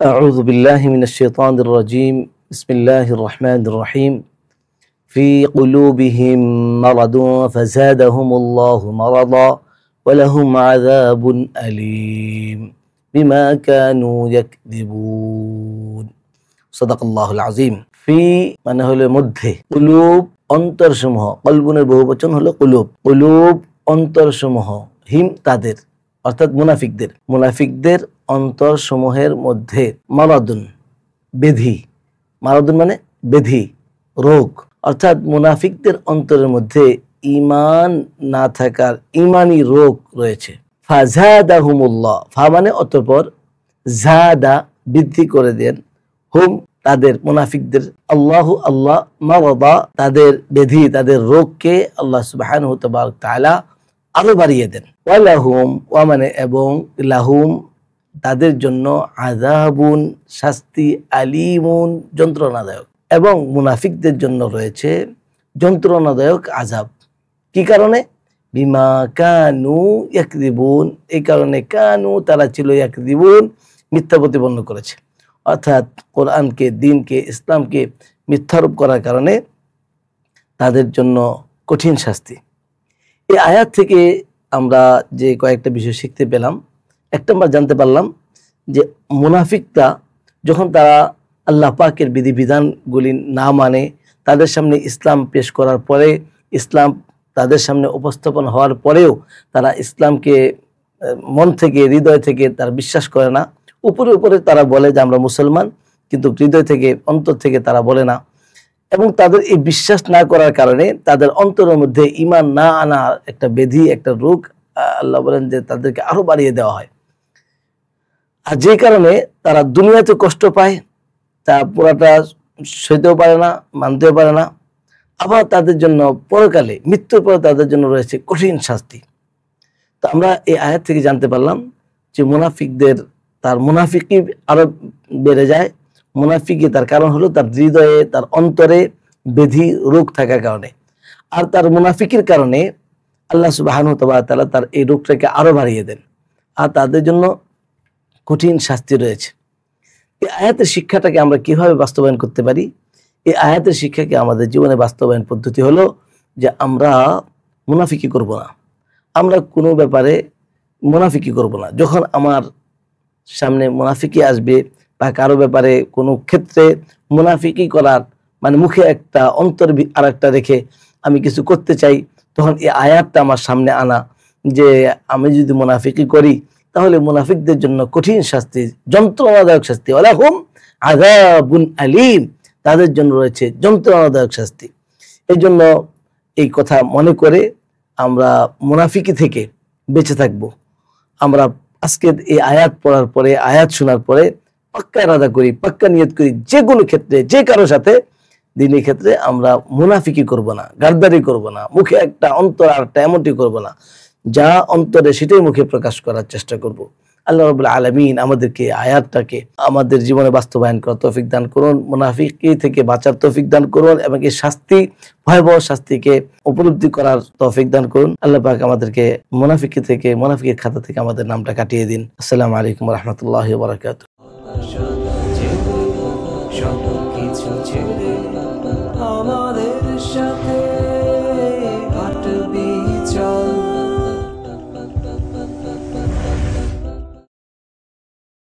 أعوذ بالله من الشيطان الرجيم بسم الله الرحمن الرحيم في قلوبهم مرض فزادهم الله مرضا ولهم عذاب أليم بما كانوا يكذبون صدق الله العظيم في মানে হলো মধ্যে কুলুব অন্তরসমূহ কলবুনের বহুবচন হলো কুলুব কুলুব অন্তরসমূহ হিম তাদের অর্থাৎ মুনাফিকদের অন্তরসমূহের মধ্যে মারাদুন ব্যাধি মারাদুন মানে ব্যাধি রোগ অর্থাৎ মুনাফিকদের অন্তরের মধ্যে ঈমান না থাকার ঈমানি রোগ রয়েছে ফাজাদাহুমুল্লাহ ফা মানে অতঃপর জাদা বৃদ্ধি করে দেন হুম তাদের মুনাফিকদের আল্লাহ মারাদা তাদের ব্যাধি তাদের রোগকে আল্লাহ সুবহানাহু তাবারাক তাআলা আরো বাড়িয়ে দেন ওয়ালাহুম ওয়া মানে এবং লাহুম তাদের জন্য আযাবুন শাস্তি আলিমুন যন্ত্রণাদায়ক এবং মুনাফিকদের জন্য রয়েছে যন্ত্রণাদায়ক আযাব কি কারণে বিমা কানু ইয়াকযিবুন এই কারণে কানু তারা ছিল ইয়াকযিবুন মিথ্যা প্রতিপন্ন করেছে অর্থাৎ কোরআনকে দ্বীনকে ইসলামকে মিথ্যারোপ করার কারণে তাদের জন্য কঠিন শাস্তি এই আয়াত থেকে আমরা যে কয়েকটা বিষয় শিখতে পেলাম একটা আমরা জানতে পারলাম যে মুনাফিকরা যখন তারা আল্লাহ পাকের বিধিবিধানগুলি না মানে তাদের সামনে ইসলাম পেশ করার পরে ইসলাম তাদের সামনে উপস্থাপন হওয়ার পরেও তারা ইসলামকে মন থেকে হৃদয় থেকে তারা বিশ্বাস করে না উপরে উপরে তারা বলে যে আমরা মুসলমান কিন্তু হৃদয় থেকে অন্তর থেকে তারা বলে না এবং তাদের এই বিশ্বাস না করার কারণে তাদের অন্তরের মধ্যে ঈমান না আনার একটা ব্যাধি একটা রোগ আল্লাহ বলেন যে তাদেরকে আরো বাড়িয়ে দেওয়া হয় আর যে কারণে তারা দুনিয়াতে কষ্ট পায় তা পুরাটা সইতেও পারে না মানতেও পারে না আবার তাদের জন্য পরকালে মৃত্যুর পরে তাদের জন্য রয়েছে কঠিন শাস্তি তো আমরা এই আয়াত থেকে জানতে পারলাম যে মুনাফিকদের তার মুনাফিকি আরো বেড়ে যায় মুনাফিকি তার কারণ হলো তার হৃদয়ে তার অন্তরে ব্যাধি রোগ থাকার কারণে আর তার মুনাফিকির কারণে আল্লাহ সুবহানাহু ওয়া তাআলা তার এই রোগটাকে আরো বাড়িয়ে দেন আর তাদের জন্য কঠিন শাস্তি রয়েছে এই আয়াতের শিক্ষাটাকে আমরা কিভাবে বাস্তবায়ন করতে পারি এই আয়াতের শিক্ষাকে আমাদের জীবনে বাস্তবায়ন পদ্ধতি হলো যে আমরা মুনাফিকি করব না আমরা কোনো ব্যাপারে মুনাফিকি করব না যখন আমার সামনে মুনাফিকি আসবে বা কারো ব্যাপারে কোনো ক্ষেত্রে মুনাফিকি করার মানে মুখে একটা অন্তর আর একটা রেখে আমি কিছু করতে চাই তখন এই আয়াতটা আমার সামনে আনা যে আমি যদি মুনাফিকি করি তাহলে মুনাফিকদের জন্য কঠিন শাস্তি যন্ত্রণাদায়ক শাস্তি ওয়ালাহুম আযাবুন আলীম তাদের জন্য রয়েছে যন্ত্রণাদায়ক শাস্তি এই জন্য এই কথা মনে করে আমরা মুনাফিকি থেকে বেঁচে থাকব আমরা আজকে এই আয়াত পড়ার পরে আয়াত শোনার পরে পাক্কা ইরাদা করি পাক্কা নিয়ত করি যে কোনো ক্ষেত্রে যে কারো সাথে দিনের ক্ষেত্রে আমরা মুনাফিকি করব না গাদ্দারি করব না মুখে একটা অন্তর আর একটা এমনটি করব না যা অন্তরে সেটাই মুখে প্রকাশ করার চেষ্টা করব আল্লাহ রাব্বুল আলামিন আমাদেরকে আয়াতটাকে আমাদের জীবনে বাস্তবায়ন করার তৌফিক দান করুন মুনাফিকি থেকে বাঁচার তৌফিক দান করুন এবং এই শাস্তি ভয়াবহ শাস্তিকে উপলব্ধি করার তৌফিক দান করুন আল্লাহ পাক আমাদেরকে মুনাফিকি থেকে মুনাফিকের খাতা থেকে আমাদের নামটা কাটিয়ে দিন আসসালামু আলাইকুম ওয়া রাহমাতুল্লাহি ওয়া বারাকাতুহু আমাদের সাথে